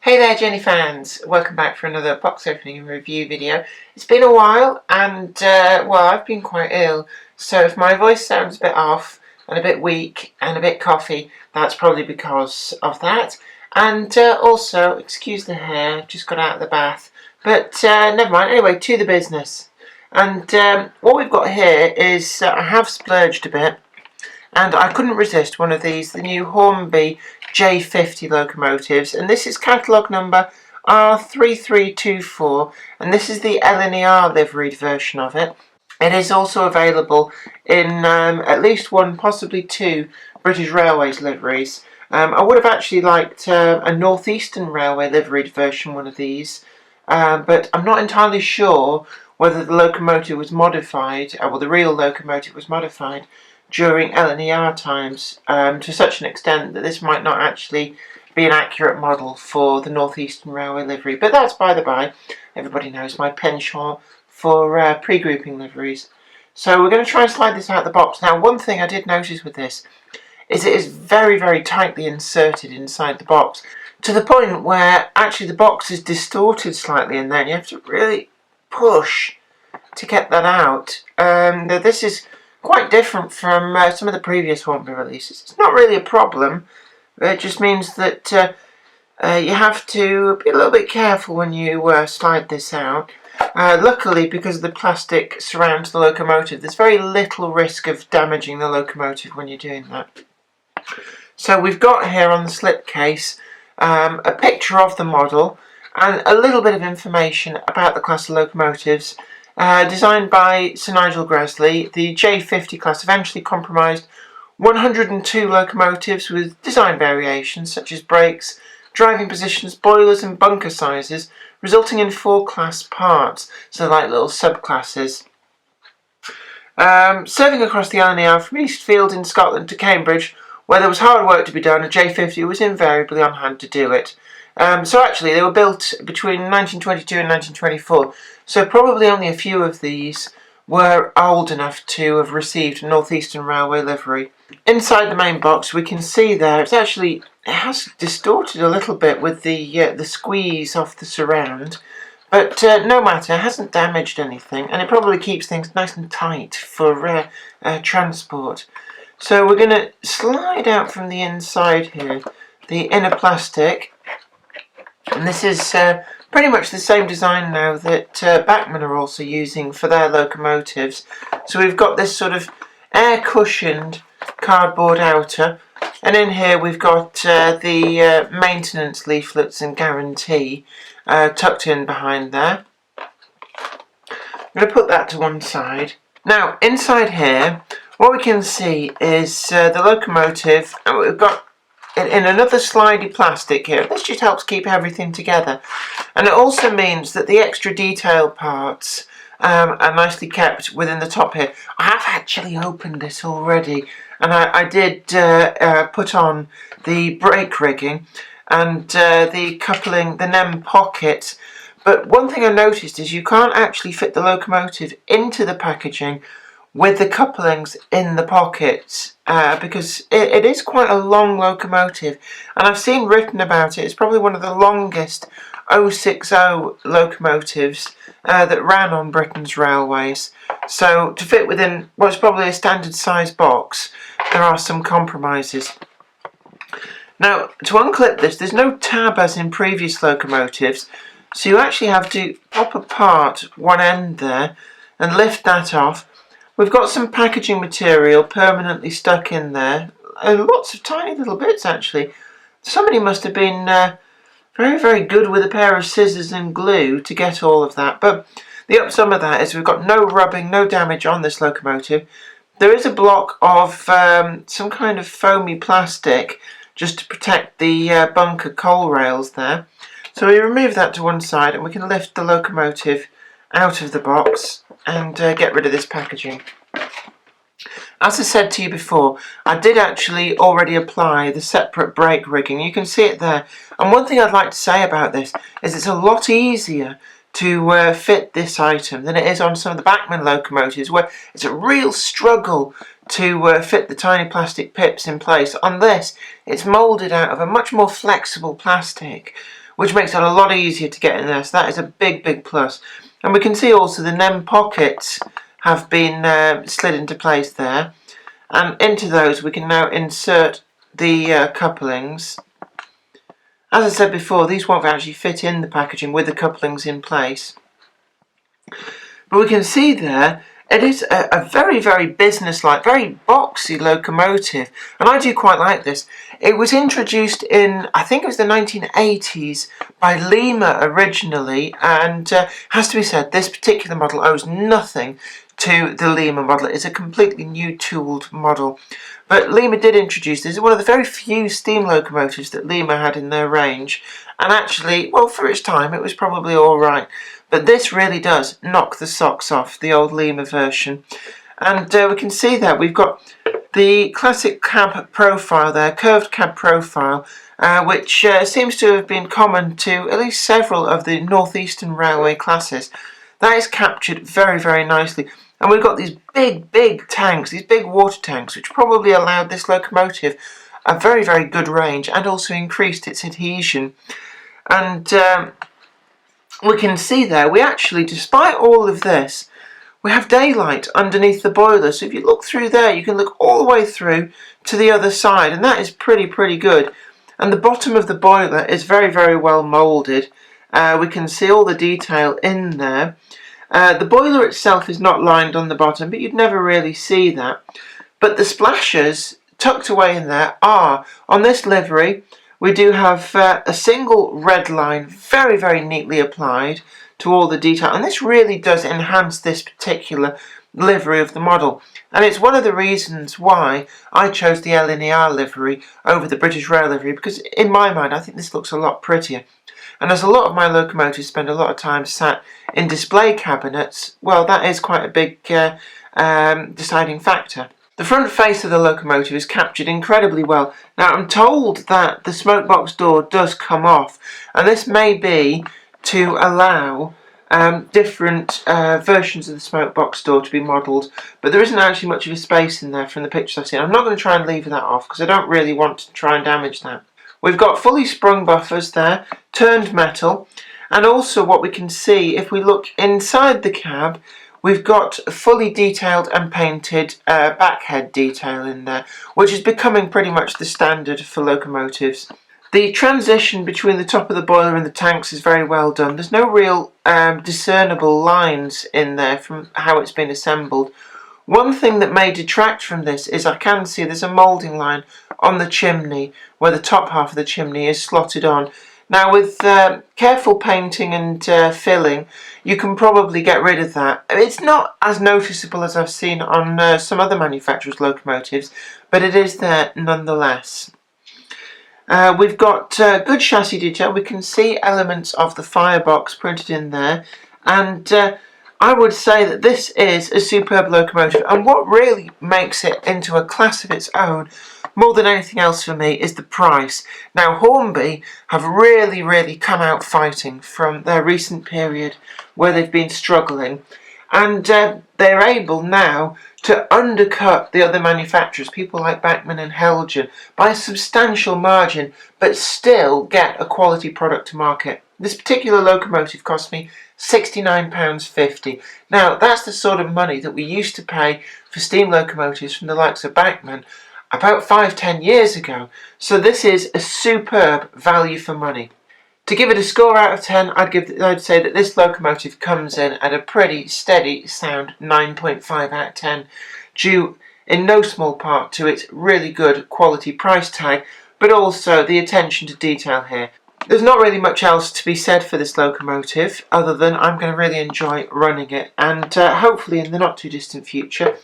Hey there Jenny fans, welcome back for another box opening and review video. It's been a while and well, I've been quite ill, so if my voice sounds a bit off and a bit weak and a bit coughy, that's probably because of that. And also, excuse the hair, just got out of the bath, but never mind. Anyway, to the business. And what we've got here is I have splurged a bit and I couldn't resist one of these, the new Hornby J50 locomotives, and this is catalogue number R3324, and this is the LNER liveried version of it. It is also available in at least one, possibly two British Railways liveries. I would have actually liked a North Eastern Railway liveried version, one of these, but I'm not entirely sure whether the locomotive was modified, well, the real locomotive was modified during LNER times to such an extent that this might not actually be an accurate model for the North Eastern Railway livery. But that's by the by. Everybody knows my penchant for pre-grouping liveries. So we're going to try and slide this out of the box. Now, one thing I did notice with this is it is very, very tightly inserted inside the box, to the point where actually the box is distorted slightly in there, and you have to really push to get that out. This is quite different from some of the previous Hornby releases. It's not really a problem. It just means that you have to be a little bit careful when you slide this out. Luckily, because the plastic surrounds the locomotive, there's very little risk of damaging the locomotive when you're doing that. So we've got here on the slipcase a picture of the model and a little bit of information about the class of locomotives. Designed by Sir Nigel Gresley, the J50 class eventually comprised 102 locomotives with design variations such as brakes, driving positions, boilers and bunker sizes, resulting in 4 class parts, so like little subclasses. Serving across the LNER from Eastfield in Scotland to Cambridge, where there was hard work to be done, a J50 was invariably on hand to do it. So actually they were built between 1922 and 1924, so probably only a few of these were old enough to have received a North Eastern Railway livery. Inside the main box we can see there, it has distorted a little bit with the squeeze off the surround, but no matter, it hasn't damaged anything, and it probably keeps things nice and tight for transport. So we're going to slide out from the inside here the inner plastic. And this is pretty much the same design now that Bachmann are also using for their locomotives. So we've got this sort of air-cushioned cardboard outer, and in here we've got the maintenance leaflets and guarantee tucked in behind there. I'm going to put that to one side. Now, inside here, what we can see is the locomotive, and we've got in another slidey plastic here. This just helps keep everything together, and it also means that the extra detail parts are nicely kept within the top here. I have actually opened this already, and I did put on the brake rigging and the coupling, the NEM pocket, but one thing I noticed is you can't actually fit the locomotive into the packaging with the couplings in the pockets, because it is quite a long locomotive, and I've seen written about it. It's probably one of the longest 060 locomotives that ran on Britain's railways. So to fit within what's probably a standard size box, there are some compromises. Now, to unclip this, there's no tab as in previous locomotives, so you actually have to pop apart one end there and lift that off. We've got some packaging material permanently stuck in there, lots of tiny little bits actually. Somebody must have been very, very good with a pair of scissors and glue to get all of that. But the upsum of that is we've got no rubbing, no damage on this locomotive. There is a block of some kind of foamy plastic just to protect the bunker coal rails there. So we remove that to one side and we can lift the locomotive out of the box. and get rid of this packaging. As I said to you before, I did actually already apply the separate brake rigging. You can see it there. And one thing I'd like to say about this is it's a lot easier to fit this item than it is on some of the Bachmann locomotives, where it's a real struggle to fit the tiny plastic pips in place. On this, it's moulded out of a much more flexible plastic, which makes it a lot easier to get in there. So that is a big, big plus. And we can see also the NEM pockets have been slid into place there, and into those we can now insert the couplings. As I said before, these won't actually fit in the packaging with the couplings in place, but we can see there it is a very, very business-like, very boxy locomotive, and I do quite like this. It was introduced in, I think it was the 1980s by Lima originally, and has to be said, this particular model owes nothing to the Lima model. It's a completely new tooled model. But Lima did introduce this. It's one of the very few steam locomotives that Lima had in their range, and actually, well, for its time it was probably alright. But this really does knock the socks off the old Lima version. And we can see that we've got the classic cab profile there, curved cab profile, which seems to have been common to at least several of the Northeastern Railway classes. That is captured very, very nicely. And we've got these big, big tanks, these big water tanks, which probably allowed this locomotive a very, very good range and also increased its adhesion. And we can see there, we actually, despite all of this, we have daylight underneath the boiler. So if you look through there, you can look all the way through to the other side, and that is pretty, pretty good. And the bottom of the boiler is very, very well moulded. We can see all the detail in there. The boiler itself is not lined on the bottom, but you'd never really see that. But the splashers tucked away in there are, on this livery, we do have a single red line very, very neatly applied to all the detail. And this really does enhance this particular livery of the model. And it's one of the reasons why I chose the LNER livery over the British Rail livery, because in my mind I think this looks a lot prettier. And as a lot of my locomotives spend a lot of time sat in display cabinets, well, that is quite a big deciding factor. The front face of the locomotive is captured incredibly well. Now, I'm told that the smoke box door does come off, and this may be to allow different versions of the smoke box door to be modelled, but there isn't actually much of a space in there from the pictures I've seen. I'm not going to try and leave that off because I don't really want to try and damage that. We've got fully sprung buffers there, turned metal, and also what we can see if we look inside the cab, we've got fully detailed and painted backhead detail in there, which is becoming pretty much the standard for locomotives. The transition between the top of the boiler and the tanks is very well done. There's no real discernible lines in there from how it's been assembled. One thing that may detract from this is I can see there's a moulding line on the chimney where the top half of the chimney is slotted on. Now, with careful painting and filling, you can probably get rid of that. It's not as noticeable as I've seen on some other manufacturers' locomotives, but it is there nonetheless. We've got good chassis detail. We can see elements of the firebox printed in there, and I would say that this is a superb locomotive, and what really makes it into a class of its own more than anything else for me is the price. Now, Hornby have really come out fighting from their recent period where they've been struggling, and they're able now to undercut the other manufacturers, people like Bachmann and Helgen, by a substantial margin, but still get a quality product to market. This particular locomotive cost me £69.50. Now, that's the sort of money that we used to pay for steam locomotives from the likes of Bachmann about 5-10 years ago. So this is a superb value for money. To give it a score out of 10, I'd say that this locomotive comes in at a pretty steady, sound 9.5 out of 10, due in no small part to its really good quality price tag, but also the attention to detail here. There's not really much else to be said for this locomotive, other than I'm going to really enjoy running it, and hopefully in the not too distant future,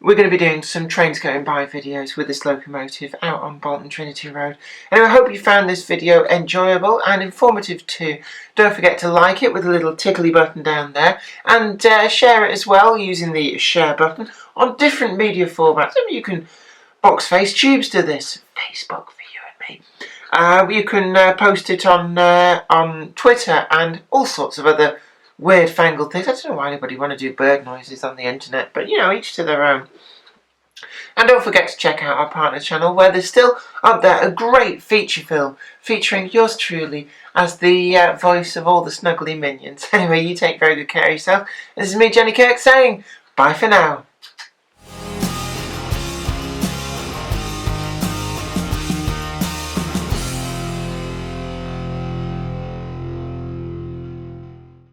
we're going to be doing some trains going by videos with this locomotive out on Bolton Trinity Road. Anyway, I hope you found this video enjoyable and informative too. Don't forget to like it with a little tickly button down there, and share it as well using the share button on different media formats. I mean, you can box face tubes to this. Facebook for you and me. You can post it on Twitter and all sorts of other weird fangled things. I don't know why anybody want to do bird noises on the internet, but you know, each to their own. And don't forget to check out our partner channel, where there's still up there a great feature film featuring yours truly as the voice of all the snuggly minions. Anyway, you take very good care of yourself. This is me, Jenny Kirk, saying bye for now.